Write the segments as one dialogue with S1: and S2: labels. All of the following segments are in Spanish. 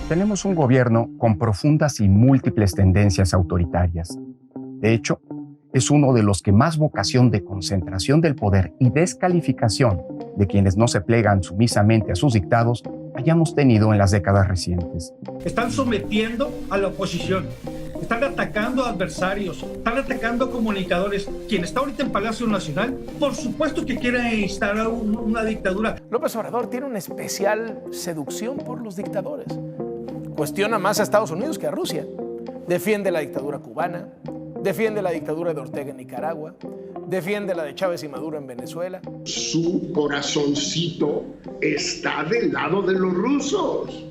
S1: Tenemos un gobierno con profundas y múltiples tendencias autoritarias. De hecho, es uno de los que más vocación de concentración del poder y descalificación de quienes no se plegan sumisamente a sus dictados hayamos tenido en las décadas recientes.
S2: Están sometiendo a la oposición, están atacando a adversarios, están atacando a comunicadores. Quien está ahorita en Palacio Nacional, por supuesto que quiere instalar una dictadura.
S3: López Obrador tiene una especial seducción por los dictadores. Cuestiona más a Estados Unidos que a Rusia. Defiende la dictadura cubana, defiende la dictadura de Ortega en Nicaragua, defiende la de Chávez y Maduro en Venezuela.
S4: Su corazoncito está del lado de los rusos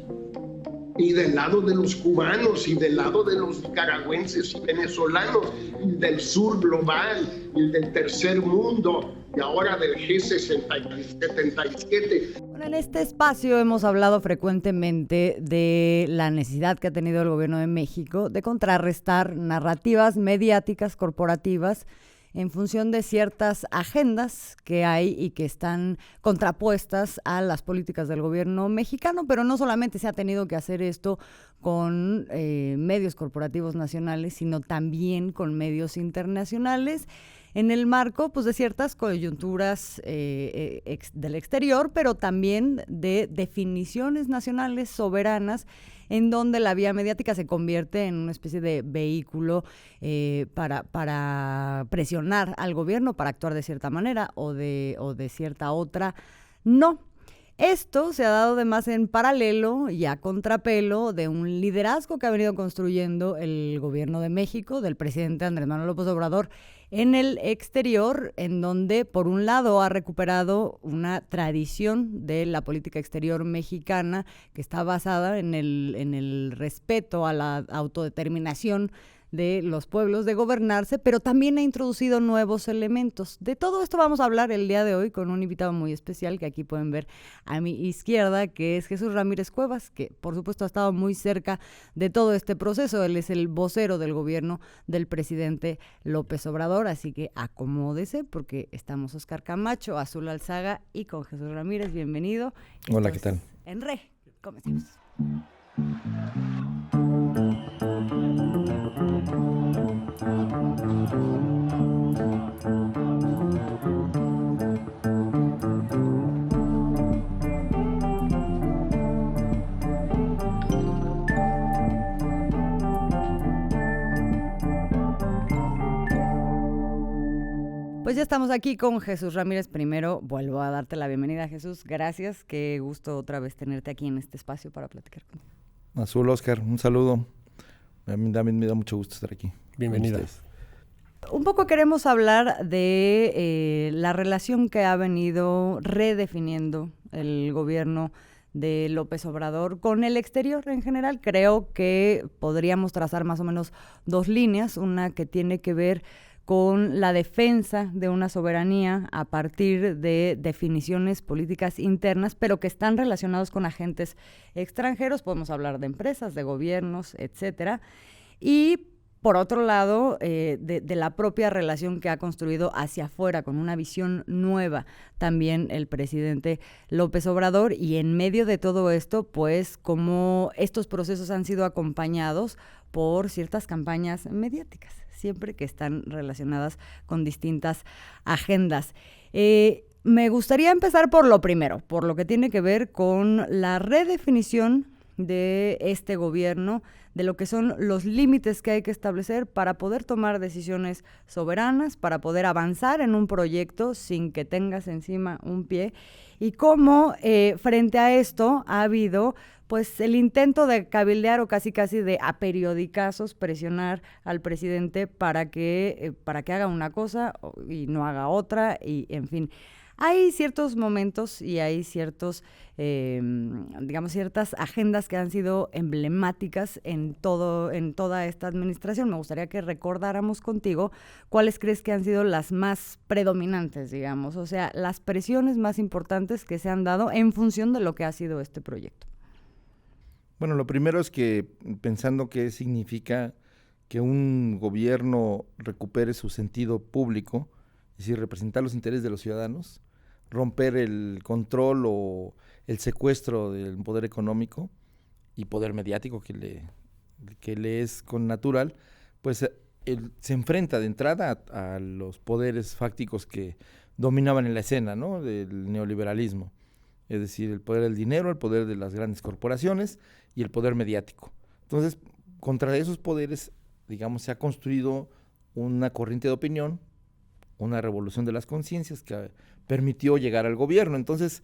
S4: y del lado de los cubanos y del lado de los nicaragüenses y venezolanos y del sur global y del tercer mundo y ahora del G77.
S5: Bueno, en este espacio hemos hablado frecuentemente de la necesidad que ha tenido el gobierno de México de contrarrestar narrativas mediáticas corporativas en función de ciertas agendas que hay y que están contrapuestas a las políticas del gobierno mexicano, pero no solamente se ha tenido que hacer esto con medios corporativos nacionales, sino también con medios internacionales, en el marco pues, de ciertas coyunturas del exterior, pero también de definiciones nacionales soberanas, en donde la vía mediática se convierte en una especie de vehículo para presionar al gobierno para actuar de cierta manera o de cierta otra. No. Esto se ha dado además en paralelo y a contrapelo de un liderazgo que ha venido construyendo el gobierno de México, del presidente Andrés Manuel López Obrador, en el exterior, en donde por un lado ha recuperado una tradición de la política exterior mexicana que está basada en el respeto a la autodeterminación de los pueblos de gobernarse, pero también ha introducido nuevos elementos. De todo esto vamos a hablar el día de hoy con un invitado muy especial que aquí pueden ver a mi izquierda, que es Jesús Ramírez Cuevas, que por supuesto ha estado muy cerca de todo este proceso. Él es el vocero del gobierno del presidente López Obrador, así que acomódese porque estamos Oscar Camacho, Azul Alzaga y con Jesús Ramírez. Bienvenido.
S6: Hola, ¿qué tal?
S5: En Re, comencemos. Pues ya estamos aquí con Jesús Ramírez. Primero vuelvo a darte la bienvenida, Jesús. Gracias, qué gusto otra vez tenerte aquí en este espacio para platicar contigo.
S6: Azul, Oscar, un saludo. A mí también me da mucho gusto estar aquí.
S7: Bienvenida.
S5: Un poco queremos hablar de la relación que ha venido redefiniendo el gobierno de López Obrador con el exterior en general. Creo que podríamos trazar más o menos dos líneas, una que tiene que ver con la defensa de una soberanía a partir de definiciones políticas internas, pero que están relacionados con agentes extranjeros. Podemos hablar de empresas, de gobiernos, etcétera. Y por otro lado, de la propia relación que ha construido hacia afuera, con una visión nueva también el presidente López Obrador, y en medio de todo esto, pues, cómo estos procesos han sido acompañados por ciertas campañas mediáticas, siempre que están relacionadas con distintas agendas. Me gustaría empezar por lo primero, por lo que tiene que ver con la redefinición de este gobierno, de lo que son los límites que hay que establecer para poder tomar decisiones soberanas, para poder avanzar en un proyecto sin que tengas encima un pie, y cómo frente a esto ha habido pues el intento de cabildear o casi de a periodicazos presionar al presidente para que haga una cosa y no haga otra, y en fin. Hay ciertos momentos y hay ciertas agendas que han sido emblemáticas en toda esta administración. Me gustaría que recordáramos contigo cuáles crees que han sido las más predominantes, digamos, o sea, las presiones más importantes que se han dado en función de lo que ha sido este proyecto.
S6: Bueno, lo primero es que pensando qué significa que un gobierno recupere su sentido público, es decir, representar los intereses de los ciudadanos, romper el control o el secuestro del poder económico, y poder mediático que le es con natural, pues él se enfrenta de entrada a los poderes fácticos que dominaban en la escena, ¿no?, del neoliberalismo. Es decir, el poder del dinero, el poder de las grandes corporaciones y el poder mediático. Entonces, contra esos poderes, digamos, se ha construido una corriente de opinión, una revolución de las conciencias que permitió llegar al gobierno. Entonces,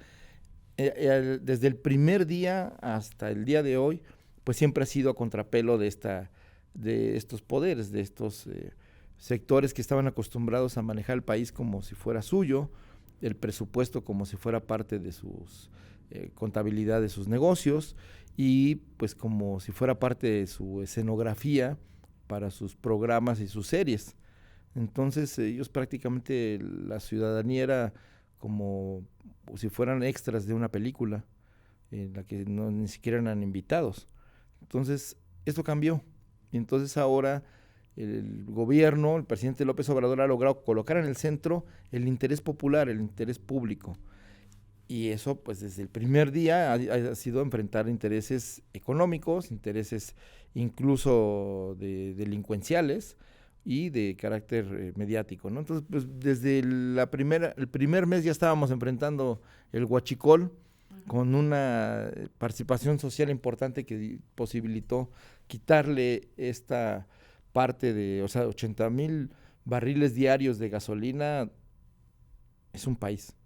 S6: desde el primer día hasta el día de hoy, pues siempre ha sido a contrapelo de estos poderes, de estos sectores que estaban acostumbrados a manejar el país como si fuera suyo, el presupuesto como si fuera parte de sus contabilidad de sus negocios y pues como si fuera parte de su escenografía para sus programas y sus series. Entonces ellos prácticamente, la ciudadanía era como si fueran extras de una película en la que ni siquiera eran invitados. Entonces esto cambió y entonces ahora el gobierno, el presidente López Obrador ha logrado colocar en el centro el interés popular, el interés público. Y eso, pues desde el primer día ha sido enfrentar intereses económicos, intereses incluso delincuenciales y de carácter mediático, ¿no? Entonces, pues desde el primer mes ya estábamos enfrentando el huachicol con una participación social importante que posibilitó quitarle esta parte de, 80,000 barriles diarios de gasolina es un país.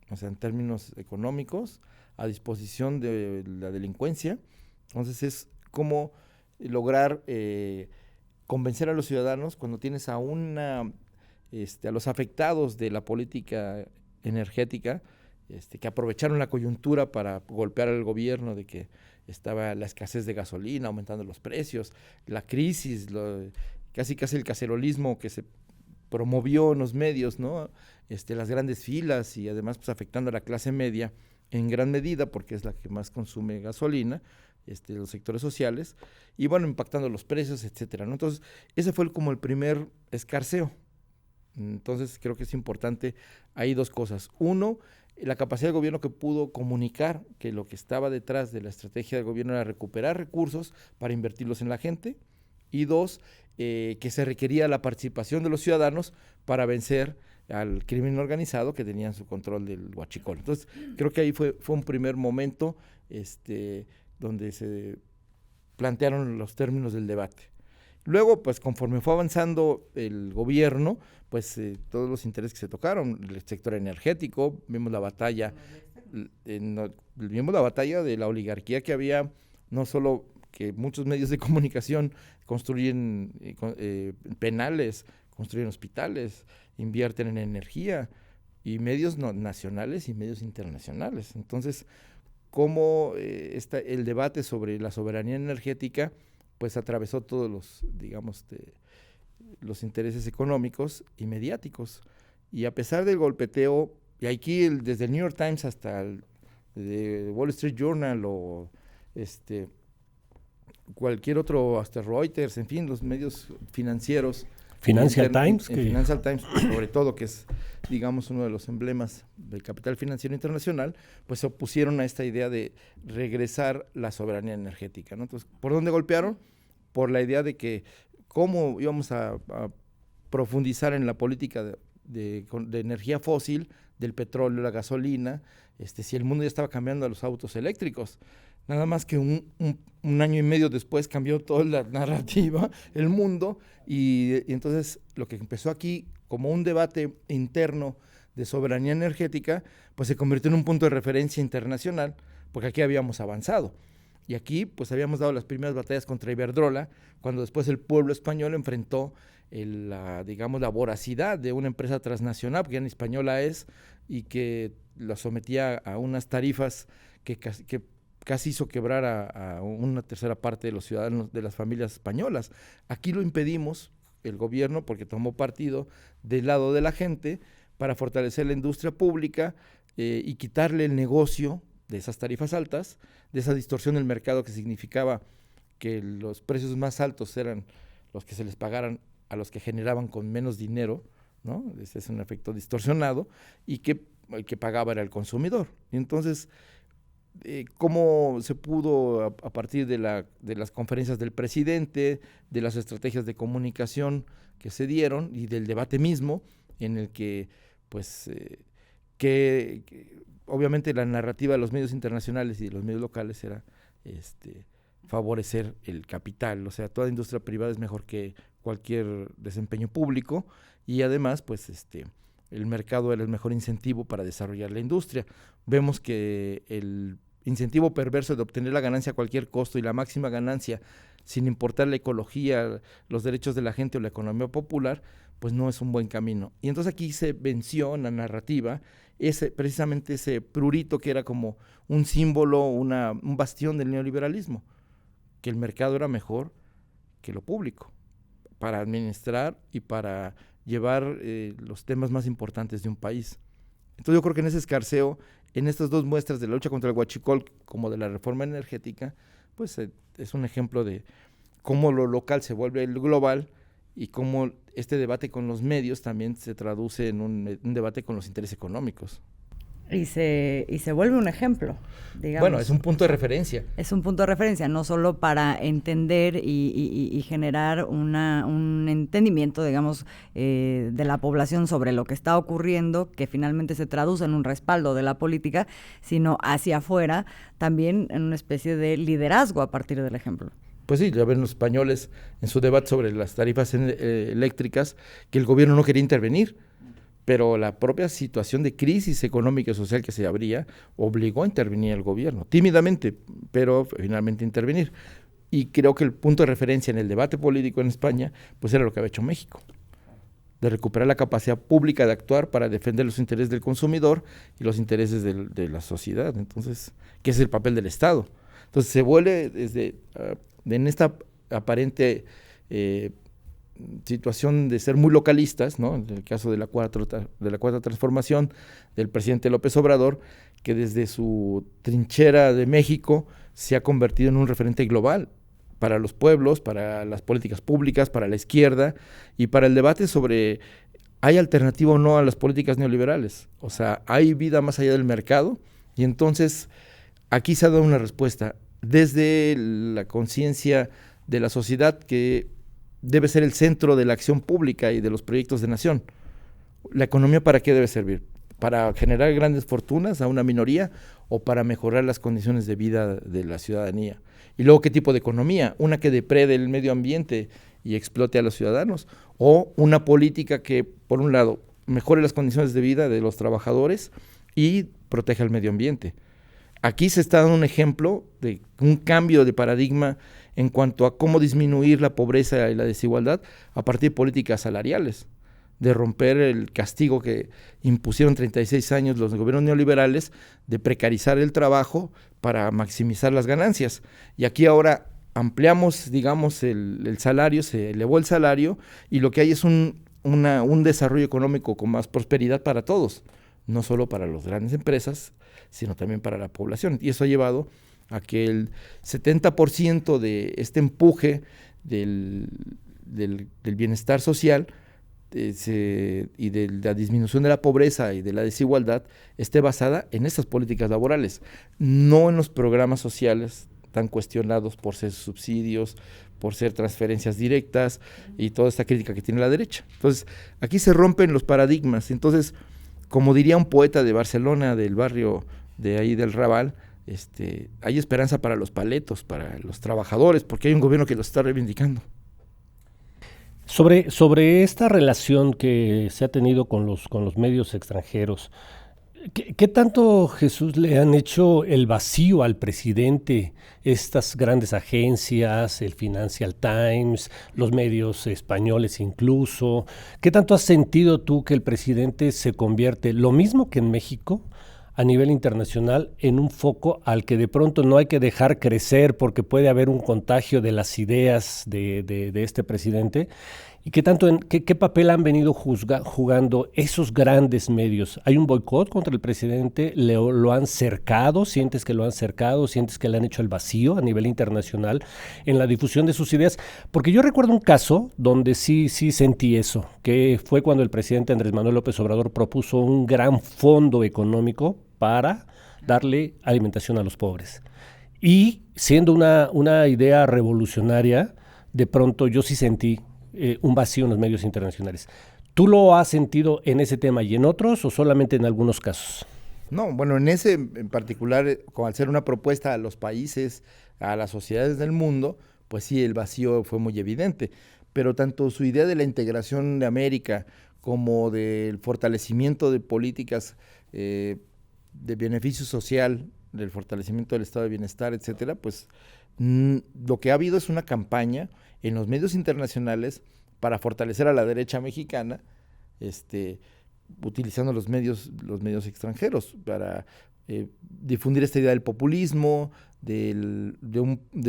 S6: En términos económicos, a disposición de la delincuencia. Entonces es como lograr convencer a los ciudadanos cuando tienes a los afectados de la política energética, que aprovecharon la coyuntura para golpear al gobierno de que estaba la escasez de gasolina, aumentando los precios, la crisis, casi el cacerolismo que se promovió en los medios, ¿no? Las grandes filas y además pues afectando a la clase media en gran medida porque es la que más consume gasolina, los sectores sociales y bueno, impactando los precios, etcétera, ¿no? Entonces, ese fue como el primer escarceo. Entonces, creo que es importante, hay dos cosas. Uno, la capacidad del gobierno que pudo comunicar que lo que estaba detrás de la estrategia del gobierno era recuperar recursos para invertirlos en la gente. Y dos, que se requería la participación de los ciudadanos para vencer al crimen organizado que tenía en su control del huachicol. Entonces, creo que ahí fue un primer momento donde se plantearon los términos del debate. Luego, pues conforme fue avanzando el gobierno, pues todos los intereses que se tocaron, el sector energético, vimos la batalla de la oligarquía que había, no solo que muchos medios de comunicación construyen penales, construyen hospitales, invierten en energía, y medios nacionales y medios internacionales. Entonces, cómo el debate sobre la soberanía energética pues atravesó todos los intereses económicos y mediáticos. Y a pesar del golpeteo, y aquí desde el New York Times hasta el Wall Street Journal o cualquier otro, hasta Reuters, en fin, los medios financieros.
S7: Financial Times.
S6: Financial Times, sobre todo, que es, digamos, uno de los emblemas del capital financiero internacional, pues se opusieron a esta idea de regresar la soberanía energética, ¿no? Entonces, ¿por dónde golpearon? Por la idea de que cómo íbamos a profundizar en la política de energía fósil, del petróleo, la gasolina, si el mundo ya estaba cambiando a los autos eléctricos. Nada más que un año y medio después cambió toda la narrativa, el mundo, y entonces lo que empezó aquí como un debate interno de soberanía energética, pues se convirtió en un punto de referencia internacional, porque aquí habíamos avanzado. Y aquí pues habíamos dado las primeras batallas contra Iberdrola, cuando después el pueblo español enfrentó la voracidad de una empresa transnacional, porque ya ni española es, y que la sometía a unas tarifas que casi hizo quebrar a una tercera parte de los ciudadanos, de las familias españolas. Aquí lo impedimos, el gobierno, porque tomó partido del lado de la gente para fortalecer la industria pública y quitarle el negocio de esas tarifas altas, de esa distorsión del mercado que significaba que los precios más altos eran los que se les pagaran a los que generaban con menos dinero, ¿no? Ese es un efecto distorsionado, y que el que pagaba era el consumidor. Y entonces, cómo se pudo, a partir de las conferencias del presidente, de las estrategias de comunicación que se dieron y del debate mismo, en el que, pues, que obviamente la narrativa de los medios internacionales y de los medios locales era favorecer el capital, o sea, toda industria privada es mejor que cualquier desempeño público, y además, pues, el mercado era el mejor incentivo para desarrollar la industria. Vemos que el incentivo perverso de obtener la ganancia a cualquier costo y la máxima ganancia, sin importar la ecología, los derechos de la gente o la economía popular, pues no es un buen camino. Y entonces aquí se venció en la narrativa precisamente ese prurito que era como un símbolo, un bastión del neoliberalismo, que el mercado era mejor que lo público, para administrar y para llevar los temas más importantes de un país. Entonces yo creo que en ese escarceo, en estas dos muestras de la lucha contra el huachicol como de la reforma energética, pues es un ejemplo de cómo lo local se vuelve el global y cómo este debate con los medios también se traduce en un debate con los intereses económicos.
S5: Y se vuelve un ejemplo, digamos.
S6: Bueno, es un punto de referencia.
S5: Es un punto de referencia, no solo para entender y generar un entendimiento, digamos, de la población sobre lo que está ocurriendo, que finalmente se traduce en un respaldo de la política, sino hacia afuera, también en una especie de liderazgo a partir del ejemplo.
S6: Pues sí, ya ven los españoles en su debate sobre las tarifas eléctricas, que el gobierno no quería intervenir, pero la propia situación de crisis económica y social que se abría obligó a intervenir el gobierno, tímidamente, pero finalmente intervenir. Y creo que el punto de referencia en el debate político en España, pues era lo que había hecho México, de recuperar la capacidad pública de actuar para defender los intereses del consumidor y los intereses de la sociedad. Entonces, ¿qué es el papel del Estado? Entonces se vuelve en esta aparente situación de ser muy localistas, ¿no? En el caso de la cuarta transformación del presidente López Obrador, que desde su trinchera de México se ha convertido en un referente global para los pueblos, para las políticas públicas, para la izquierda y para el debate sobre ¿hay alternativa o no a las políticas neoliberales? O sea, ¿hay vida más allá del mercado? Y entonces aquí se ha dado una respuesta desde la conciencia de la sociedad que debe ser el centro de la acción pública y de los proyectos de nación. ¿La economía para qué debe servir? ¿Para generar grandes fortunas a una minoría o para mejorar las condiciones de vida de la ciudadanía? Y luego, ¿qué tipo de economía? ¿Una que deprede el medio ambiente y explote a los ciudadanos? ¿O una política que, por un lado, mejore las condiciones de vida de los trabajadores y proteja el medio ambiente? Aquí se está dando un ejemplo de un cambio de paradigma en cuanto a cómo disminuir la pobreza y la desigualdad a partir de políticas salariales, de romper el castigo que impusieron 36 años los gobiernos neoliberales de precarizar el trabajo para maximizar las ganancias. Y aquí ahora ampliamos, digamos, el salario, se elevó el salario y lo que hay es un desarrollo económico con más prosperidad para todos, no solo para las grandes empresas, sino también para la población. Y eso ha llevado a que el 70% de este empuje del bienestar social y de la disminución de la pobreza y de la desigualdad esté basada en estas políticas laborales, no en los programas sociales tan cuestionados por ser subsidios, por ser transferencias directas y toda esta crítica que tiene la derecha. Entonces, aquí se rompen los paradigmas. Entonces, como diría un poeta de Barcelona, del barrio de ahí del Raval, hay esperanza para los paletos, para los trabajadores, porque hay un gobierno que los está reivindicando.
S7: Sobre esta relación que se ha tenido con los medios extranjeros, ¿qué tanto, Jesús, le han hecho el vacío al presidente estas grandes agencias, el Financial Times, los medios españoles incluso? ¿Qué tanto has sentido tú que el presidente se convierte, lo mismo que en México, a nivel internacional, en un foco al que de pronto no hay que dejar crecer porque puede haber un contagio de las ideas de este presidente? ¿Y qué papel han venido jugando esos grandes medios? ¿Hay un boicot contra el presidente? ¿Lo han cercado? ¿Sientes que lo han cercado? ¿Sientes que le han hecho el vacío a nivel internacional en la difusión de sus ideas? Porque yo recuerdo un caso donde sí sentí eso, que fue cuando el presidente Andrés Manuel López Obrador propuso un gran fondo económico para darle alimentación a los pobres. Y siendo una idea revolucionaria, de pronto yo sí sentí un vacío en los medios internacionales. ¿Tú lo has sentido en ese tema y en otros o solamente en algunos casos?
S6: No, bueno, en ese en particular, al ser una propuesta a los países, a las sociedades del mundo, pues sí, el vacío fue muy evidente. Pero tanto su idea de la integración de América como del fortalecimiento de políticas de beneficio social, del fortalecimiento del estado de bienestar, etcétera, pues lo que ha habido es una campaña en los medios internacionales para fortalecer a la derecha mexicana, utilizando los medios extranjeros para difundir esta idea del populismo, de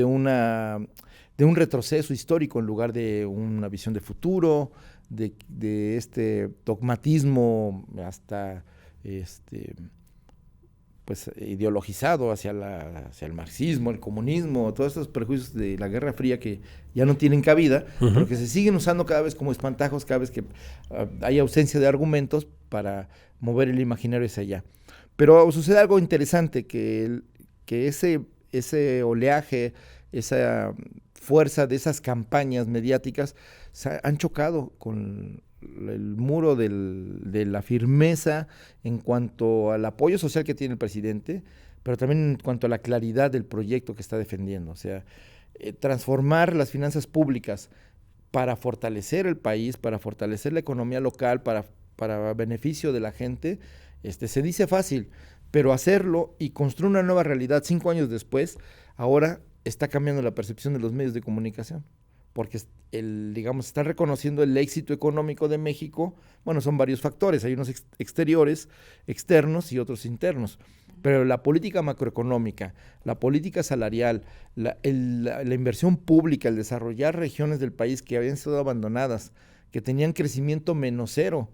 S6: un retroceso histórico en lugar de una visión de futuro, de este dogmatismo hasta pues ideologizado hacia el marxismo, el comunismo, todos estos prejuicios de la Guerra Fría que ya no tienen cabida, pero que se siguen usando cada vez como espantajos, cada vez que hay ausencia de argumentos para mover el imaginario hacia allá. Pero sucede algo interesante, que ese oleaje, esa fuerza de esas campañas mediáticas han chocado con el muro de la firmeza en cuanto al apoyo social que tiene el presidente, pero también en cuanto a la claridad del proyecto que está defendiendo. O sea, transformar las finanzas públicas para fortalecer el país, para fortalecer la economía local, para beneficio de la gente, se dice fácil, pero hacerlo y construir una nueva realidad 5 años después, ahora está cambiando la percepción de los medios de comunicación, porque están reconociendo el éxito económico de México. Bueno, son varios factores, hay unos exteriores, externos y otros internos, pero la política macroeconómica, la política salarial, la inversión pública, el desarrollar regiones del país que habían sido abandonadas, que tenían crecimiento -0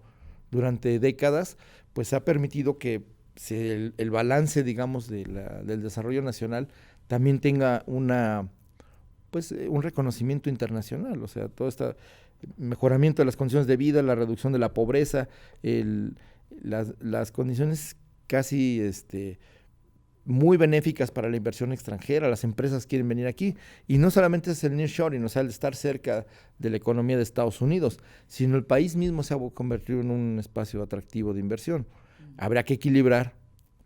S6: durante décadas, pues ha permitido que el balance, digamos, del desarrollo nacional también tenga un reconocimiento internacional. O sea, todo este mejoramiento de las condiciones de vida, la reducción de la pobreza, las condiciones casi muy benéficas para la inversión extranjera. Las empresas quieren venir aquí, y no solamente es el nearshoring, o sea, el estar cerca de la economía de Estados Unidos, sino el país mismo se ha convertido en un espacio atractivo de inversión. Habrá que equilibrar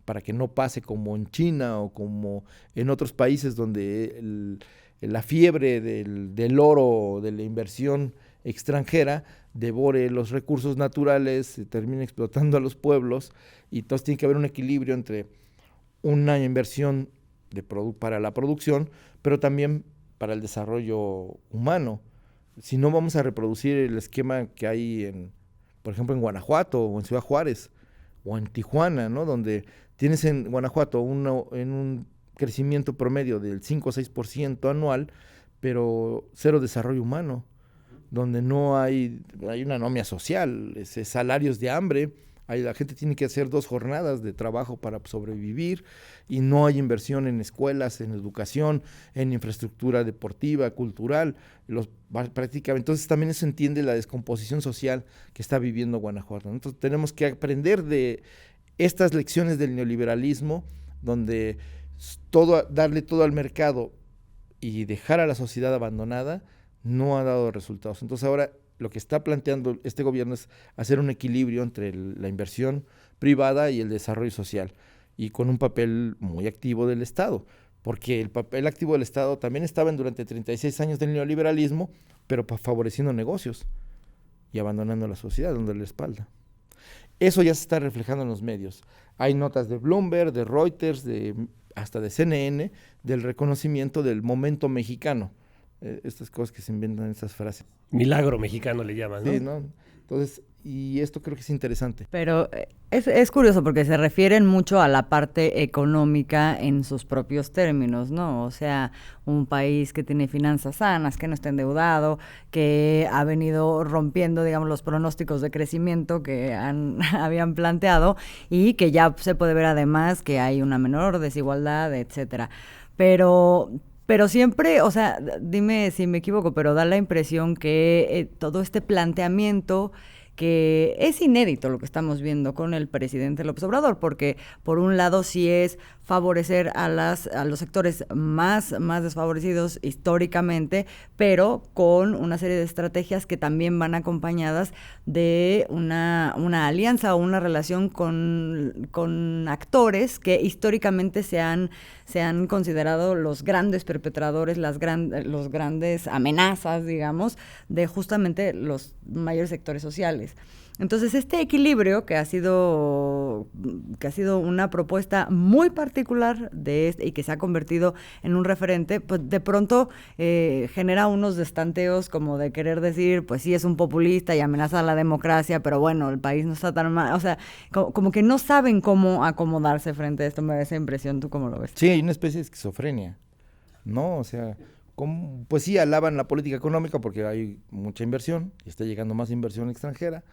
S6: para que no pase como en China o como en otros países donde la fiebre del oro, de la inversión extranjera, devore los recursos naturales, termine explotando a los pueblos, y entonces tiene que haber un equilibrio entre una inversión para la producción, pero también para el desarrollo humano. Si no, vamos a reproducir el esquema que hay por ejemplo, en Guanajuato o en Ciudad Juárez o en Tijuana, ¿no? Donde tienes en Guanajuato en un crecimiento promedio del 5 o 6% anual, pero cero desarrollo humano, donde no hay una anomia social, salarios de hambre, la gente tiene que hacer 2 jornadas de trabajo para sobrevivir, y no hay inversión en escuelas, en educación, en infraestructura deportiva, cultural, prácticamente. Entonces también eso entiende la descomposición social que está viviendo Guanajuato. Entonces tenemos que aprender de estas lecciones del neoliberalismo, donde darle todo al mercado y dejar a la sociedad abandonada no ha dado resultados. Entonces ahora lo que está planteando este gobierno es hacer un equilibrio entre la inversión privada y el desarrollo social, y con un papel muy activo del Estado, porque el papel activo del Estado también estaba durante 36 años del neoliberalismo, pero favoreciendo negocios y abandonando a la sociedad, dándole la espalda. Eso ya se está reflejando en los medios. Hay notas de Bloomberg, de Reuters, hasta de CNN, del reconocimiento del momento mexicano. Estas cosas que se inventan, estas frases.
S7: Milagro mexicano le llaman, ¿no?
S6: Sí, ¿no? Entonces, y esto creo que es interesante.
S5: Pero es curioso porque se refieren mucho a la parte económica en sus propios términos, ¿no? O sea, un país que tiene finanzas sanas, que no está endeudado, que ha venido rompiendo, digamos, los pronósticos de crecimiento que habían planteado, y que ya se puede ver además que hay una menor desigualdad, etcétera. Pero siempre, o sea, dime si me equivoco, pero da la impresión que todo este planteamiento, que es inédito lo que estamos viendo con el presidente López Obrador, porque por un lado sí es favorecer a los sectores más desfavorecidos históricamente, pero con una serie de estrategias que también van acompañadas de una alianza o una relación con actores que históricamente se han considerado los grandes perpetradores, los grandes amenazas, digamos, de justamente los mayores sectores sociales. Entonces, este equilibrio que ha sido una propuesta muy particular y que se ha convertido en un referente, pues de pronto genera unos destanteos como de querer decir, pues sí, es un populista y amenaza a la democracia, pero bueno, el país no está tan mal. O sea, como que no saben cómo acomodarse frente a esto, me da esa impresión. ¿Tú cómo lo ves?
S6: Sí, hay una especie de esquizofrenia, ¿no? O sea, pues sí, alaban la política económica porque hay mucha inversión, y está llegando más inversión extranjera,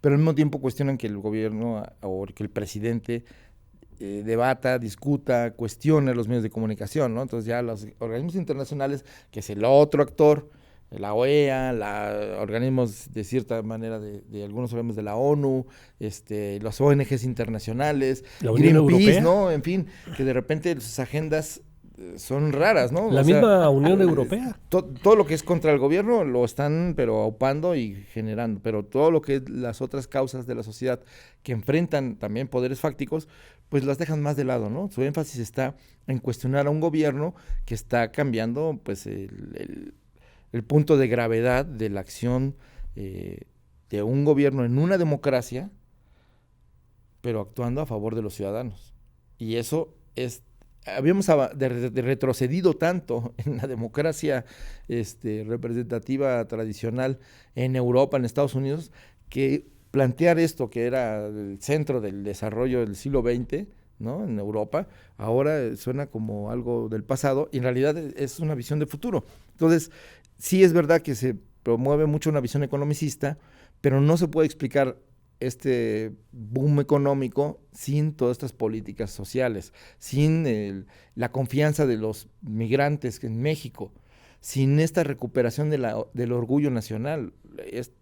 S6: pero al mismo tiempo cuestionan que el gobierno o que el presidente debata, discuta, cuestione los medios de comunicación, ¿no? Entonces ya los organismos internacionales, que es el otro actor, la OEA, organismos de cierta manera de algunos organismos de la ONU, las ONGs internacionales,
S7: la Unión
S6: Greenpeace,
S7: Europea,
S6: ¿no? En fin, que de repente sus agendas son raras, ¿no?
S7: La misma Unión Europea.
S6: Todo lo que es contra el gobierno lo están pero aupando y generando, pero todo lo que es las otras causas de la sociedad que enfrentan también poderes fácticos, pues las dejan más de lado, ¿no? Su énfasis está en cuestionar a un gobierno que está cambiando pues el punto de gravedad de la acción de un gobierno en una democracia, pero actuando a favor de los ciudadanos. Y eso habíamos retrocedido tanto en la democracia representativa tradicional en Europa, en Estados Unidos, que plantear esto, que era el centro del desarrollo del siglo XX, ¿no? En Europa, ahora suena como algo del pasado, y en realidad es una visión de futuro. Entonces, sí es verdad que se promueve mucho una visión economicista, pero no se puede explicar este boom económico sin todas estas políticas sociales, sin la confianza de los migrantes en México, sin esta recuperación del orgullo nacional.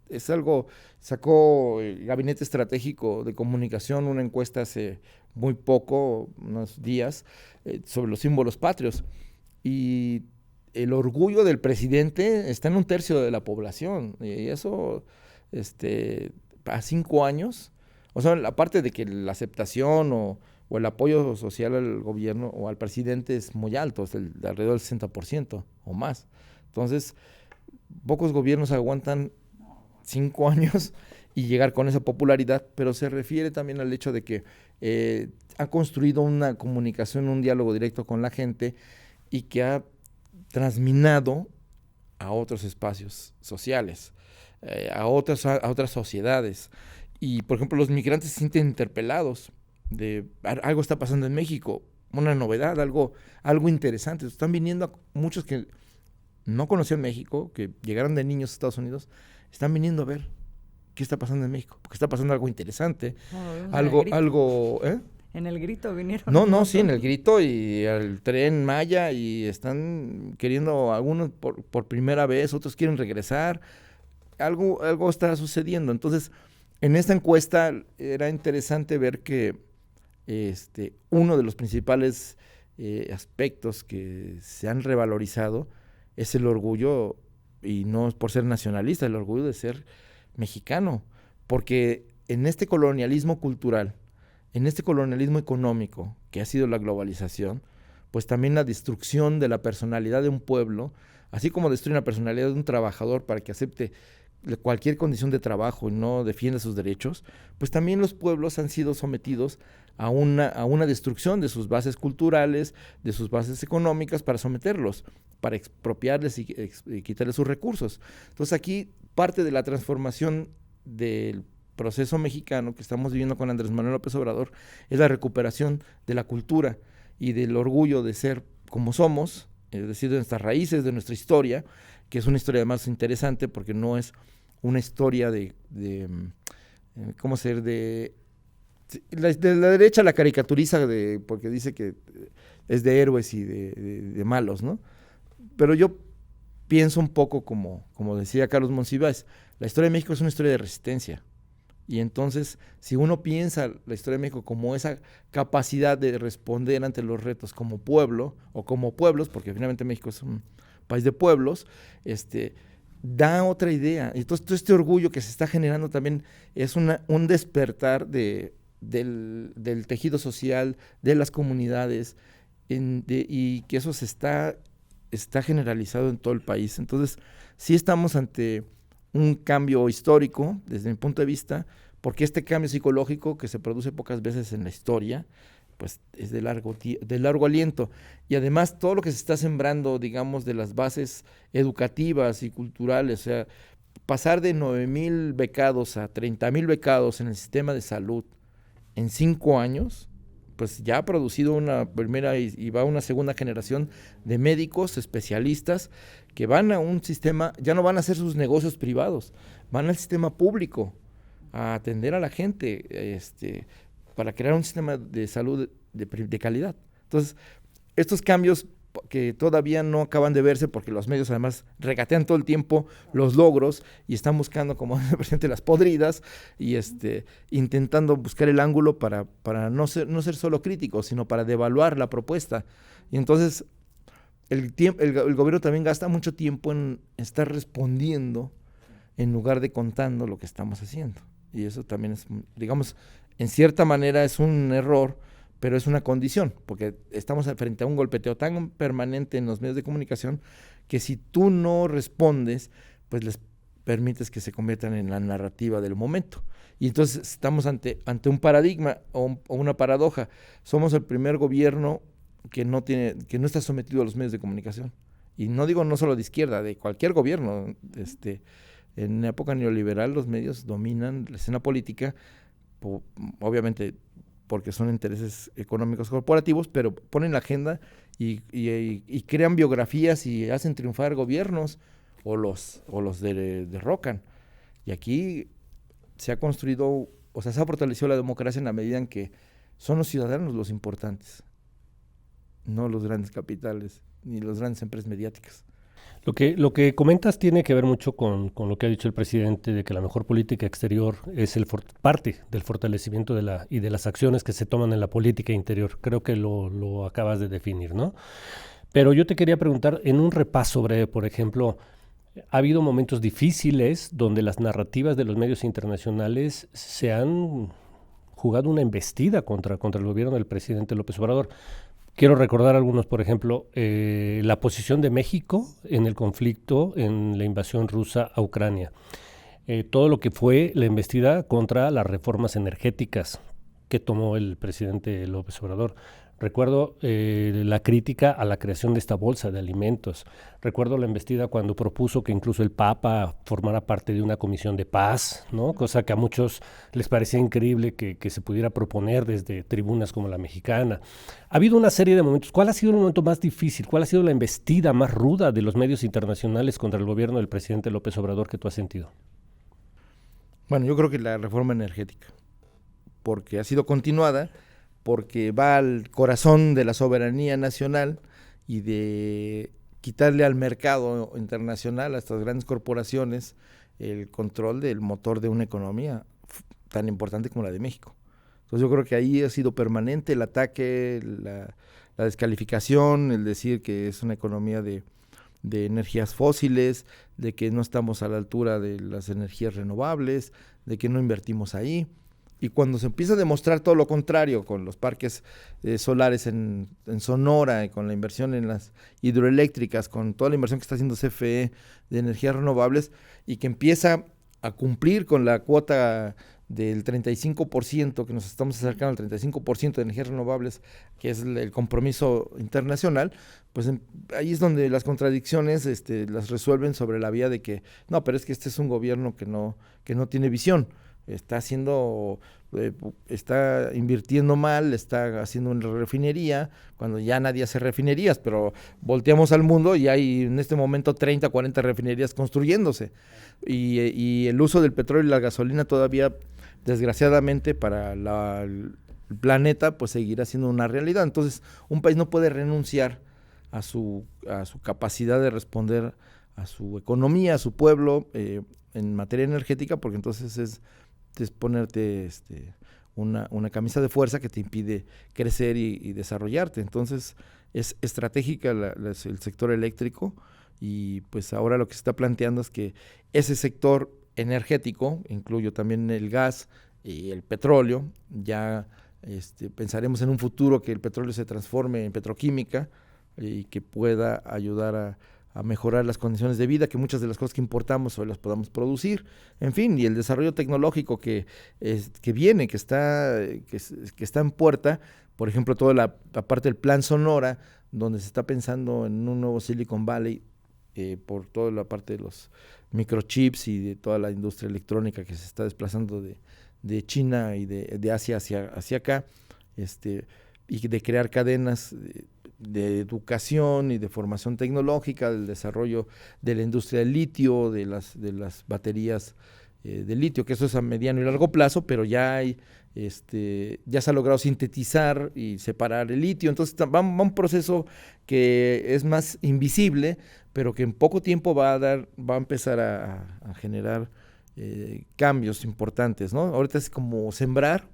S6: Es algo, sacó el Gabinete Estratégico de Comunicación una encuesta hace muy poco, unos días, sobre los símbolos patrios, y el orgullo del presidente está en 1/3 de la población, y eso, a 5 años, o sea, aparte de que la aceptación o el apoyo social al gobierno o al presidente es muy alto, es de alrededor del 60% o más. Entonces, pocos gobiernos aguantan 5 años y llegar con esa popularidad, pero se refiere también al hecho de que ha construido una comunicación, un diálogo directo con la gente y que ha transminado a otros espacios sociales, a otras sociedades. Y, por ejemplo, los migrantes se sienten interpelados de algo está pasando en México, una novedad, algo interesante. Están viniendo muchos que no conocían México, que llegaron de niños a Estados Unidos, están viniendo a ver qué está pasando en México, porque está pasando algo interesante,
S5: En el Grito vinieron.
S6: No, sí, en el Grito y el Tren Maya, y están queriendo, algunos por primera vez, otros quieren regresar, algo está sucediendo. Entonces, en esta encuesta era interesante ver que uno de los principales aspectos que se han revalorizado es el orgullo, y no por ser nacionalista, el orgullo de ser mexicano, porque en este colonialismo cultural, en este colonialismo económico que ha sido la globalización, pues también la destrucción de la personalidad de un pueblo, así como destruye la personalidad de un trabajador para que acepte cualquier condición de trabajo y no defienda sus derechos, pues también los pueblos han sido sometidos a una destrucción de sus bases culturales, de sus bases económicas, para someterlos, para expropiarles y quitarles sus recursos. Entonces aquí parte de la transformación del proceso mexicano que estamos viviendo con Andrés Manuel López Obrador es la recuperación de la cultura y del orgullo de ser como somos, es decir, de nuestras raíces, de nuestra historia, que es una historia además interesante porque no es una historia de la derecha la caricaturiza porque dice que es de héroes y de malos, ¿no? Pero yo pienso un poco como decía Carlos Monsiváis, la historia de México es una historia de resistencia, Y entonces, si uno piensa la historia de México como esa capacidad de responder ante los retos como pueblo o como pueblos, porque finalmente México es un país de pueblos, da otra idea. Entonces, todo este orgullo que se está generando también es un despertar del tejido social, de las comunidades, y que eso se está generalizado en todo el país. Entonces, sí estamos ante un cambio histórico, desde mi punto de vista, porque este cambio psicológico que se produce pocas veces en la historia, pues es de largo aliento. Y además todo lo que se está sembrando, digamos, de las bases educativas y culturales, o sea, pasar de 9,000 becados a 30,000 becados en el sistema de salud en 5 años, pues ya ha producido una primera y va una segunda generación de médicos, especialistas, que van a un sistema, ya no van a hacer sus negocios privados, van al sistema público a atender a la gente, para crear un sistema de salud de calidad. Entonces, estos cambios que todavía no acaban de verse, porque los medios además regatean todo el tiempo los logros y están buscando, como dice el presidente, las podridas, y intentando buscar el ángulo para no ser solo críticos, sino para devaluar la propuesta. Y entonces el gobierno también gasta mucho tiempo en estar respondiendo en lugar de contando lo que estamos haciendo. Y eso también es, digamos, en cierta manera es un error, pero es una condición, porque estamos frente a un golpeteo tan permanente en los medios de comunicación que si tú no respondes, pues les permites que se conviertan en la narrativa del momento. Y entonces estamos ante un paradigma o una paradoja. Somos el primer gobierno que no está sometido a los medios de comunicación. Y no digo no solo de izquierda, de cualquier gobierno. En época neoliberal los medios dominan la escena política, obviamente porque son intereses económicos corporativos, pero ponen la agenda y crean biografías y hacen triunfar gobiernos o los derrocan. Y aquí se ha construido, o sea, se ha fortalecido la democracia en la medida en que son los ciudadanos los importantes, no los grandes capitales ni las grandes empresas mediáticas.
S7: Lo que comentas tiene que ver mucho con lo que ha dicho el presidente, de que la mejor política exterior es parte del fortalecimiento y de las acciones que se toman en la política interior. Creo que lo acabas de definir, ¿no? Pero yo te quería preguntar, en un repaso breve, por ejemplo, ha habido momentos difíciles donde las narrativas de los medios internacionales se han jugado una embestida contra el gobierno del presidente López Obrador. Quiero recordar algunos, por ejemplo, la posición de México en el conflicto, en la invasión rusa a Ucrania. Todo lo que fue la embestida contra las reformas energéticas que tomó el presidente López Obrador. Recuerdo la crítica a la creación de esta bolsa de alimentos. Recuerdo la embestida cuando propuso que incluso el Papa formara parte de una comisión de paz, ¿no? Cosa que a muchos les parecía increíble que se pudiera proponer desde tribunas como la mexicana. Ha habido una serie de momentos. ¿Cuál ha sido el momento más difícil? ¿Cuál ha sido la embestida más ruda de los medios internacionales contra el gobierno del presidente López Obrador que tú has sentido?
S6: Bueno, yo creo que la reforma energética, porque ha sido continuada, porque va al corazón de la soberanía nacional y de quitarle al mercado internacional, a estas grandes corporaciones, el control del motor de una economía tan importante como la de México. Entonces yo creo que ahí ha sido permanente el ataque, la descalificación, el decir que es una economía de energías fósiles, de que no estamos a la altura de las energías renovables, de que no invertimos ahí. Y cuando se empieza a demostrar todo lo contrario, con los parques solares en Sonora, y con la inversión en las hidroeléctricas, con toda la inversión que está haciendo CFE de energías renovables, y que empieza a cumplir con la cuota del 35%, que nos estamos acercando al 35% de energías renovables, que es el compromiso internacional, pues ahí es donde las contradicciones las resuelven sobre la vía de que, no, pero es que este es un gobierno que no tiene visión. Está invirtiendo mal, está haciendo una refinería, cuando ya nadie hace refinerías, pero volteamos al mundo y hay en este momento 30, 40 refinerías construyéndose. Y el uso del petróleo y la gasolina todavía, desgraciadamente, para el planeta, pues seguirá siendo una realidad. Entonces, un país no puede renunciar a su capacidad de responder a su economía, a su pueblo, en materia energética, porque entonces es es ponerte una camisa de fuerza que te impide crecer y desarrollarte. Entonces es estratégica el sector eléctrico, y pues ahora lo que se está planteando es que ese sector energético, incluyo también el gas y el petróleo, ya pensaremos en un futuro que el petróleo se transforme en petroquímica y que pueda ayudar a mejorar las condiciones de vida, que muchas de las cosas que importamos hoy las podamos producir, en fin, y el desarrollo tecnológico que viene, que está en puerta, por ejemplo, toda la parte del Plan Sonora, donde se está pensando en un nuevo Silicon Valley, por toda la parte de los microchips y de toda la industria electrónica que se está desplazando de China y de Asia hacia acá, y de crear cadenas de educación y de formación tecnológica, del desarrollo de la industria del litio, de las baterías de litio, que eso es a mediano y largo plazo, pero ya se ha logrado sintetizar y separar el litio. Entonces va un proceso que es más invisible, pero que en poco tiempo va a empezar a generar cambios importantes, ¿no? Ahorita es como sembrar,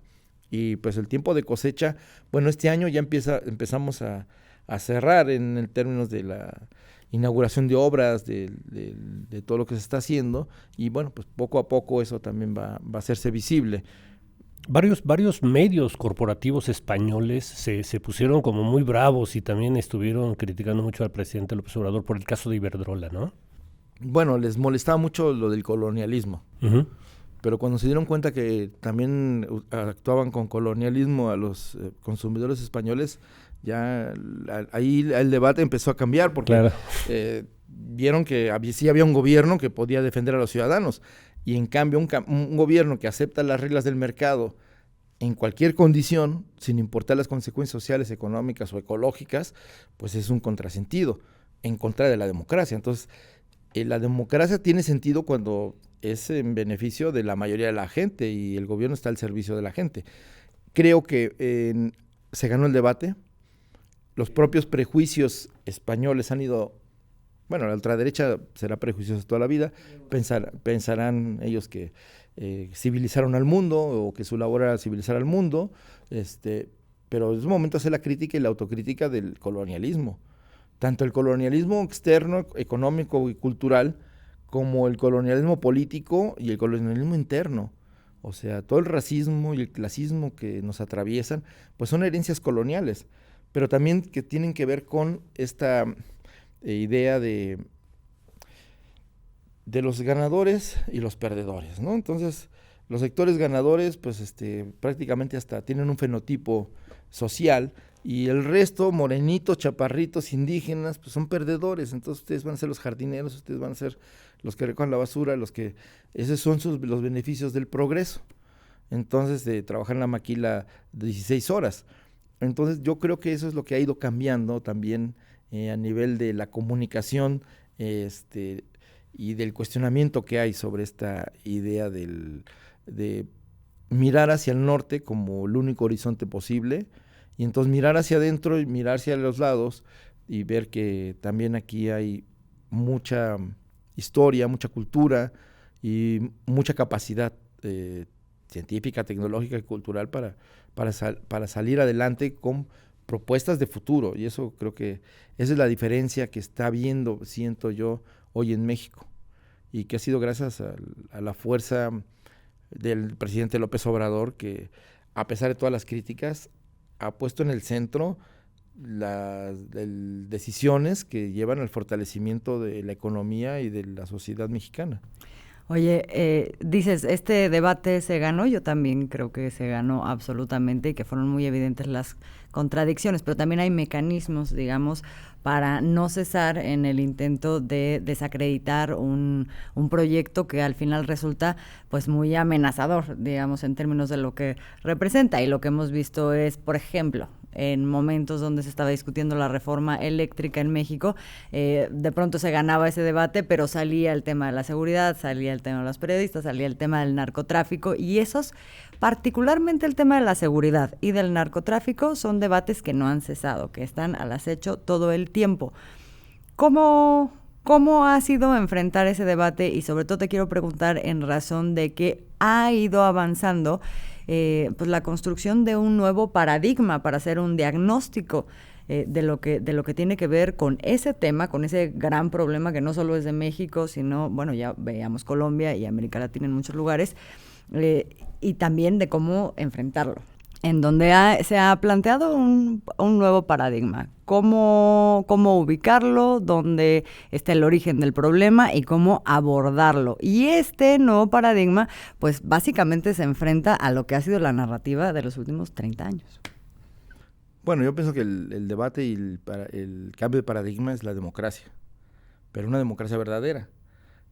S6: y pues el tiempo de cosecha, bueno, este año ya empezamos a cerrar en el términos de la inauguración de obras, de todo lo que se está haciendo, y bueno, pues poco a poco eso también va a hacerse visible.
S7: Varios medios corporativos españoles se pusieron como muy bravos y también estuvieron criticando mucho al presidente López Obrador por el caso de Iberdrola, ¿no?
S6: Bueno, les molestaba mucho lo del colonialismo. Uh-huh. Pero cuando se dieron cuenta que también actuaban con colonialismo a los consumidores españoles, ya ahí el debate empezó a cambiar, porque claro, vieron que sí había un gobierno que podía defender a los ciudadanos, y en cambio un gobierno que acepta las reglas del mercado en cualquier condición, sin importar las consecuencias sociales, económicas o ecológicas, pues es un contrasentido, en contra de la democracia. Entonces, la democracia tiene sentido cuando es en beneficio de la mayoría de la gente y el gobierno está al servicio de la gente. Creo que se ganó el debate. Los propios prejuicios españoles han ido, bueno, la ultraderecha será prejuiciosa toda la vida, pensarán ellos que civilizaron al mundo, o que su labor era civilizar al mundo, pero es un momento de hacer la crítica y la autocrítica del colonialismo. Tanto el colonialismo externo, económico y cultural, como el colonialismo político y el colonialismo interno. O sea, todo el racismo y el clasismo que nos atraviesan, pues son herencias coloniales, pero también que tienen que ver con esta idea de los ganadores y los perdedores, ¿no? Entonces, los sectores ganadores, pues prácticamente hasta tienen un fenotipo social, y el resto, morenitos, chaparritos, indígenas, pues son perdedores. Entonces ustedes van a ser los jardineros, ustedes van a ser los que recogen la basura, esos son los beneficios del progreso. Entonces, de trabajar en la maquila 16 horas. Entonces yo creo que eso es lo que ha ido cambiando también a nivel de la comunicación y del cuestionamiento que hay sobre esta idea de mirar hacia el norte como el único horizonte posible, y entonces mirar hacia adentro y mirar hacia los lados y ver que también aquí hay mucha historia, mucha cultura y mucha capacidad científica, tecnológica y cultural para salir adelante con propuestas de futuro. Y eso creo que esa es la diferencia que está habiendo, siento yo, hoy en México, y que ha sido gracias a la fuerza del presidente López Obrador, que a pesar de todas las críticas ha puesto en el centro las decisiones que llevan al fortalecimiento de la economía y de la sociedad mexicana.
S5: Oye, dices, este debate se ganó, yo también creo que se ganó absolutamente y que fueron muy evidentes las contradicciones, pero también hay mecanismos, digamos, para no cesar en el intento de desacreditar un proyecto que al final resulta pues muy amenazador, digamos, en términos de lo que representa. Y lo que hemos visto es, por ejemplo, en momentos donde se estaba discutiendo la reforma eléctrica en México, de pronto se ganaba ese debate, pero salía el tema de la seguridad, salía el tema de los periodistas, salía el tema del narcotráfico, y esos, particularmente el tema de la seguridad y del narcotráfico, son debates que no han cesado, que están al acecho todo el tiempo. ¿Cómo ¿Cómo ha sido enfrentar ese debate? Y sobre todo te quiero preguntar en razón de que ha ido avanzando pues la construcción de un nuevo paradigma para hacer un diagnóstico de lo que tiene que ver con ese tema, con ese gran problema que no solo es de México, sino, bueno, ya veíamos Colombia y América Latina en muchos lugares, y también de cómo enfrentarlo, en donde se ha planteado un nuevo paradigma. Cómo ubicarlo, dónde está el origen del problema y cómo abordarlo. Y este nuevo paradigma, pues básicamente se enfrenta a lo que ha sido la narrativa de los últimos 30 años.
S6: Bueno, yo pienso que el debate y el cambio de paradigma es la democracia, pero una democracia verdadera,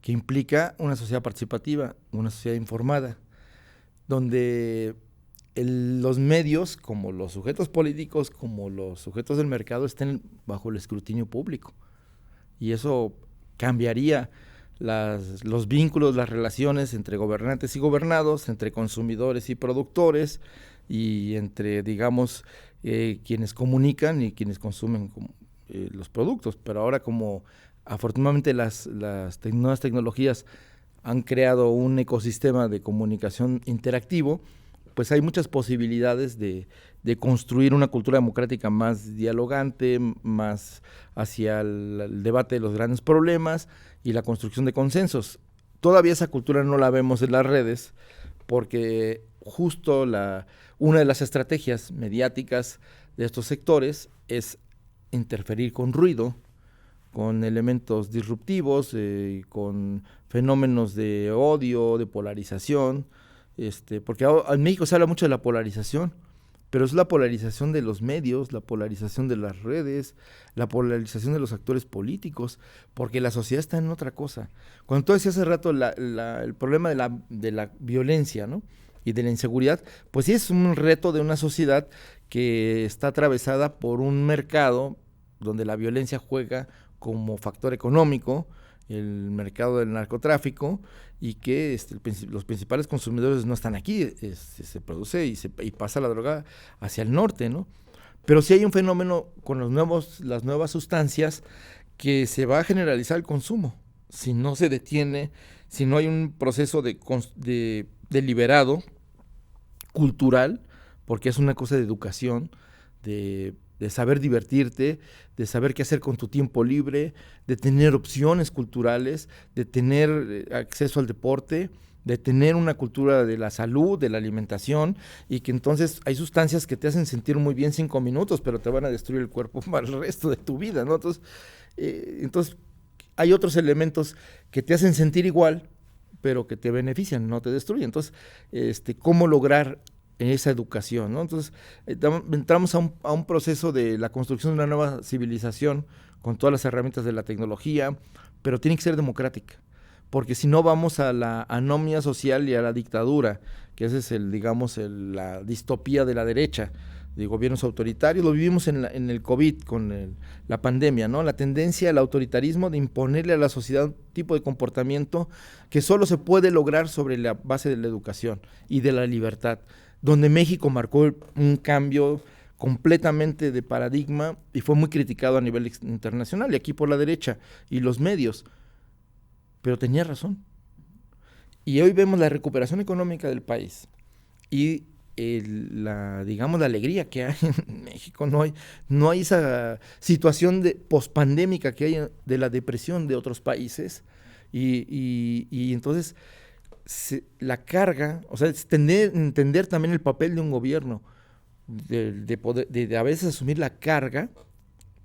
S6: que implica una sociedad participativa, una sociedad informada, donde los medios, como los sujetos políticos, como los sujetos del mercado, estén bajo el escrutinio público. Y eso cambiaría los vínculos, las relaciones entre gobernantes y gobernados, entre consumidores y productores, y entre, digamos, quienes comunican y quienes consumen los productos. Pero ahora, como afortunadamente las nuevas tecnologías han creado un ecosistema de comunicación interactivo, pues hay muchas posibilidades de construir una cultura democrática más dialogante, más hacia el debate de los grandes problemas y la construcción de consensos. Todavía esa cultura no la vemos en las redes, porque justo una de las estrategias mediáticas de estos sectores es interferir con ruido, con elementos disruptivos, con fenómenos de odio, de polarización, porque en México se habla mucho de la polarización, pero es la polarización de los medios, la polarización de las redes, la polarización de los actores políticos, porque la sociedad está en otra cosa. Cuando tú decías hace rato el problema de la violencia, ¿no?, y de la inseguridad, pues sí es un reto de una sociedad que está atravesada por un mercado donde la violencia juega como factor económico, el mercado del narcotráfico, y que los principales consumidores no están aquí, se produce y pasa la droga hacia el norte, ¿no? Pero sí hay un fenómeno con las nuevas sustancias que se va a generalizar el consumo. Si no se detiene, si no hay un proceso deliberado, cultural, porque es una cosa de educación, de saber divertirte, de saber qué hacer con tu tiempo libre, de tener opciones culturales, de tener acceso al deporte, de tener una cultura de la salud, de la alimentación, y que entonces hay sustancias que te hacen sentir muy bien 5 minutos, pero te van a destruir el cuerpo para el resto de tu vida, ¿no? Entonces hay otros elementos que te hacen sentir igual, pero que te benefician, no te destruyen. Entonces, ¿cómo lograr esa educación, ¿no? Entonces, entramos a un proceso de la construcción de una nueva civilización con todas las herramientas de la tecnología, pero tiene que ser democrática, porque si no vamos a la anomia social y a la dictadura, que ese es la distopía de la derecha, de gobiernos autoritarios. Lo vivimos en el COVID con la pandemia, ¿no? La tendencia al autoritarismo de imponerle a la sociedad un tipo de comportamiento que solo se puede lograr sobre la base de la educación y de la libertad, donde México marcó un cambio completamente de paradigma y fue muy criticado a nivel internacional, y aquí por la derecha y los medios, pero tenía razón. Y hoy vemos la recuperación económica del país y la alegría que hay en México. No hay esa situación de pospandémica que hay de la depresión de otros países, y entonces la carga, o sea, es entender también el papel de un gobierno, de a veces asumir la carga,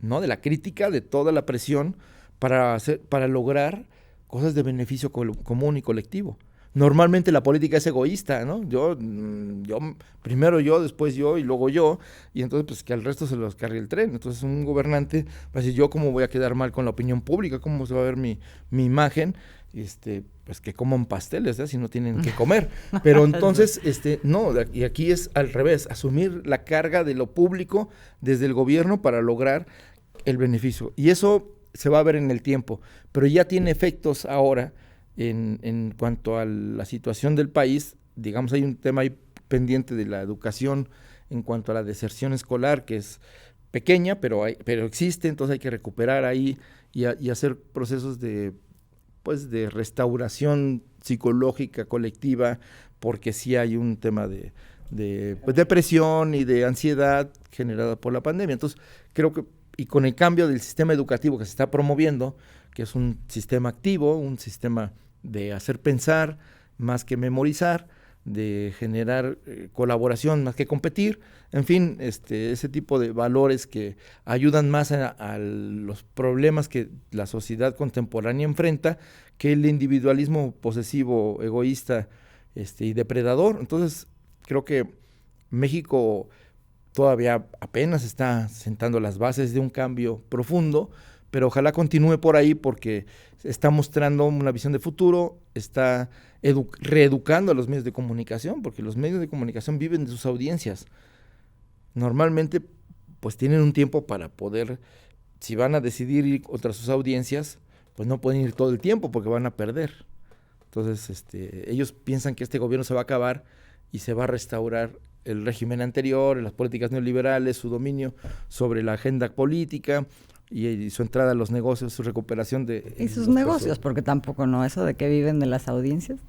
S6: ¿no?, de la crítica, de toda la presión para lograr cosas de beneficio común y colectivo. Normalmente la política es egoísta, ¿no? Yo primero yo, después yo y luego yo, y entonces pues que al resto se los cargue el tren. Entonces un gobernante va a decir, yo cómo voy a quedar mal con la opinión pública, cómo se va a ver mi imagen, pues que coman pasteles, ¿eh?, si no tienen que comer. Pero entonces, no, y aquí es al revés, asumir la carga de lo público desde el gobierno para lograr el beneficio. Y eso se va a ver en el tiempo, pero ya tiene efectos ahora. En cuanto a la situación del país, digamos, hay un tema ahí pendiente de la educación en cuanto a la deserción escolar, que es pequeña, pero existe, entonces hay que recuperar ahí y hacer procesos de restauración psicológica colectiva, porque sí hay un tema de depresión y de ansiedad generada por la pandemia. Entonces, creo que, y con el cambio del sistema educativo que se está promoviendo, que es un sistema activo, un sistema de hacer pensar más que memorizar, de generar colaboración más que competir, en fin, ese tipo de valores que ayudan más a los problemas que la sociedad contemporánea enfrenta que el individualismo posesivo, egoísta y depredador. Entonces, creo que México todavía apenas está sentando las bases de un cambio profundo, pero ojalá continúe por ahí porque está mostrando una visión de futuro, está reeducando a los medios de comunicación, porque los medios de comunicación viven de sus audiencias. Normalmente, pues tienen un tiempo para poder, si van a decidir ir contra sus audiencias, pues no pueden ir todo el tiempo porque van a perder. Entonces, ellos piensan que este gobierno se va a acabar y se va a restaurar el régimen anterior, las políticas neoliberales, su dominio sobre la agenda política y su entrada a los negocios, su recuperación de...
S5: Y sus negocios, porque tampoco, ¿no? Eso de que viven de las audiencias.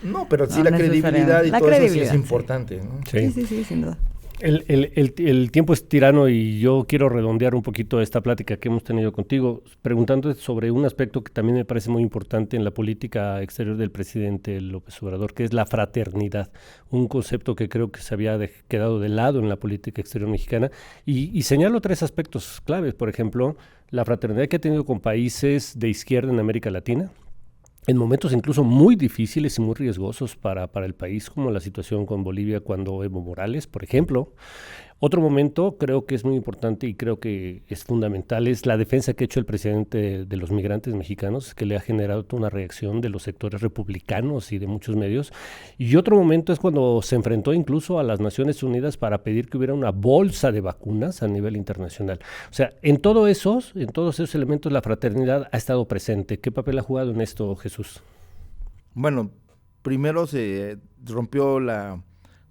S6: No, pero sí la credibilidad y todo eso sí es importante, ¿no?
S5: Sí, sin duda.
S7: El tiempo es tirano y yo quiero redondear un poquito esta plática que hemos tenido contigo, preguntándote sobre un aspecto que también me parece muy importante en la política exterior del presidente López Obrador, que es la fraternidad, un concepto que creo que se había quedado de lado en la política exterior mexicana, y señalo 3 aspectos claves. Por ejemplo, la fraternidad que ha tenido con países de izquierda en América Latina, en momentos incluso muy difíciles y muy riesgosos para el país, como la situación con Bolivia cuando Evo Morales, por ejemplo. Otro momento creo que es muy importante y creo que es fundamental es la defensa que ha hecho el presidente de los migrantes mexicanos, que le ha generado toda una reacción de los sectores republicanos y de muchos medios. Y otro momento es cuando se enfrentó incluso a las Naciones Unidas para pedir que hubiera una bolsa de vacunas a nivel internacional. O sea, en todos esos elementos la fraternidad ha estado presente. ¿Qué papel ha jugado en esto, Jesús?
S6: Bueno, primero se rompió la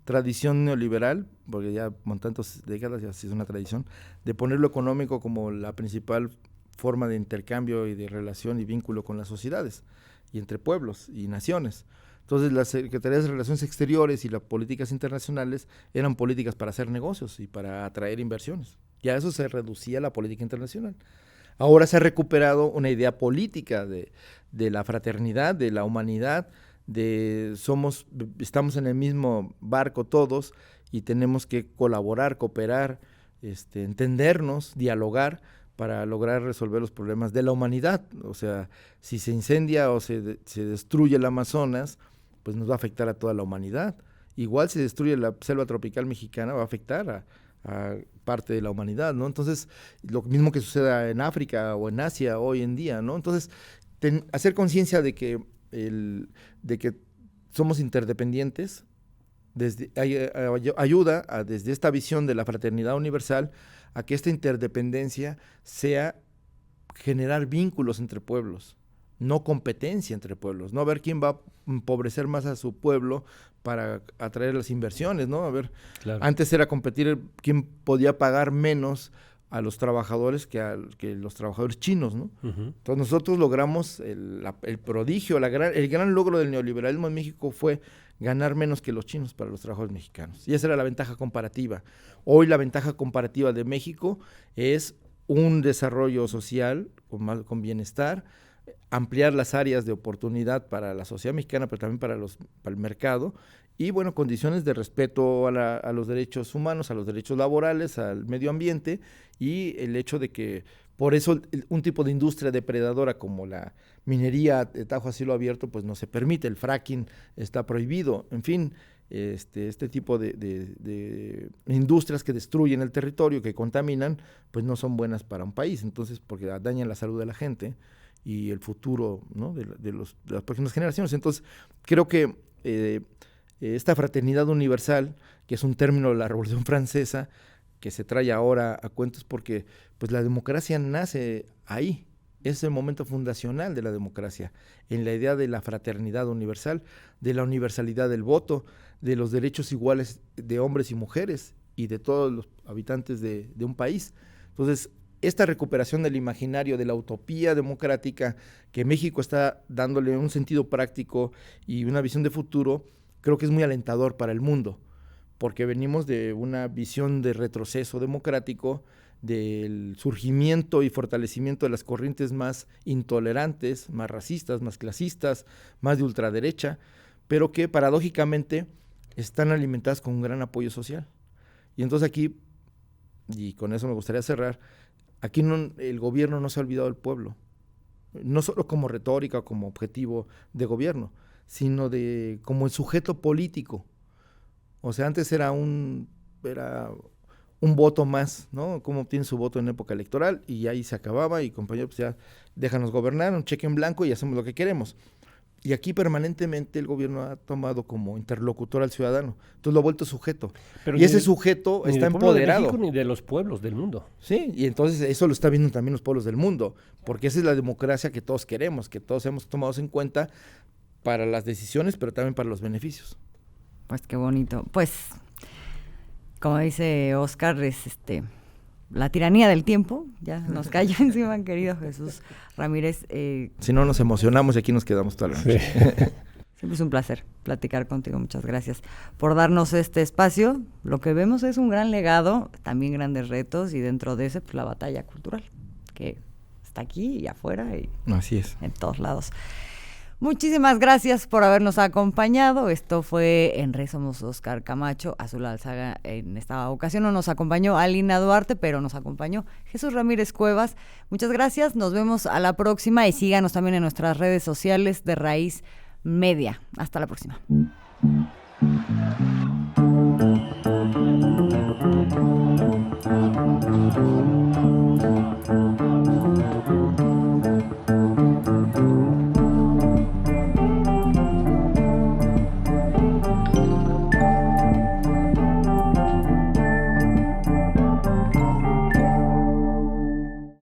S6: tradición neoliberal, porque ya con tantas décadas ya sí es una tradición, de poner lo económico como la principal forma de intercambio y de relación y vínculo con las sociedades y entre pueblos y naciones. Entonces las Secretarías de Relaciones Exteriores y las políticas internacionales eran políticas para hacer negocios y para atraer inversiones. Y a eso se reducía la política internacional. Ahora se ha recuperado una idea política de la fraternidad, de la humanidad, estamos en el mismo barco todos y tenemos que colaborar, cooperar, entendernos, dialogar para lograr resolver los problemas de la humanidad. O sea, si se incendia o se destruye el Amazonas, pues nos va a afectar a toda la humanidad. Igual si destruye la selva tropical mexicana, va a afectar a parte de la humanidad, ¿no? Entonces, lo mismo que suceda en África o en Asia hoy en día, ¿no? Entonces, hacer conciencia de que somos interdependientes ayuda desde esta visión de la fraternidad universal a que esta interdependencia sea generar vínculos entre pueblos, no competencia entre pueblos, no a ver quién va a empobrecer más a su pueblo para atraer las inversiones, ¿no? A ver, claro. Antes era competir quién podía pagar menos a los trabajadores que los trabajadores chinos, ¿no? Uh-huh. Entonces nosotros logramos el prodigio, el gran logro del neoliberalismo en México fue ganar menos que los chinos para los trabajadores mexicanos. Y esa era la ventaja comparativa. Hoy la ventaja comparativa de México es un desarrollo social con bienestar, ampliar las áreas de oportunidad para la sociedad mexicana, pero también para el mercado, y bueno, condiciones de respeto a los derechos humanos, a los derechos laborales, al medio ambiente, y el hecho de que por eso un tipo de industria depredadora como la minería de Tajo a cielo abierto pues no se permite, el fracking está prohibido, en fin, este tipo de industrias que destruyen el territorio, que contaminan, pues no son buenas para un país, entonces porque dañan la salud de la gente y el futuro, ¿no? de las próximas generaciones. Entonces creo que esta fraternidad universal, que es un término de la Revolución Francesa, que se trae ahora a cuentos porque pues la democracia nace ahí, es el momento fundacional de la democracia, en la idea de la fraternidad universal, de la universalidad del voto, de los derechos iguales de hombres y mujeres y de todos los habitantes de un país. Entonces, esta recuperación del imaginario de la utopía democrática, que México está dándole un sentido práctico y una visión de futuro, creo que es muy alentador para el mundo, porque venimos de una visión de retroceso democrático, del surgimiento y fortalecimiento de las corrientes más intolerantes, más racistas, más clasistas, más de ultraderecha, pero que paradójicamente están alimentadas con un gran apoyo social. Y entonces aquí, y con eso me gustaría cerrar, aquí el gobierno no se ha olvidado del pueblo, no solo como retórica o como objetivo de gobierno, sino como el sujeto político. O sea, antes era un voto más, ¿no? Cómo obtienen su voto en época electoral, y ahí se acababa, y compañero, pues ya déjanos gobernar, un cheque en blanco y hacemos lo que queremos. Y aquí permanentemente el gobierno ha tomado como interlocutor al ciudadano, entonces lo ha vuelto sujeto. Pero ese sujeto está empoderado.
S7: Ni de México, ni de los pueblos del mundo.
S6: Sí, y entonces eso lo está viendo también los pueblos del mundo, porque esa es la democracia que todos queremos, que todos hemos tomado en cuenta para las decisiones, pero también para los beneficios.
S5: Pues qué bonito. Pues, como dice Oscar, es la tiranía del tiempo, ya nos cayó encima, querido Jesús Ramírez.
S6: Si no, nos emocionamos y aquí nos quedamos toda la noche. Sí.
S5: Siempre es un placer platicar contigo, muchas gracias por darnos este espacio. Lo que vemos es un gran legado, también grandes retos, y dentro de ese, pues, la batalla cultural, que está aquí y afuera y
S6: así es,
S5: en todos lados. Muchísimas gracias por habernos acompañado. Esto fue En Re Somos Oscar Camacho, Azul Alzaga. En esta ocasión no nos acompañó Alina Duarte, pero nos acompañó Jesús Ramírez Cuevas. Muchas gracias, nos vemos a la próxima y síganos también en nuestras redes sociales de Raíz Media. Hasta la próxima.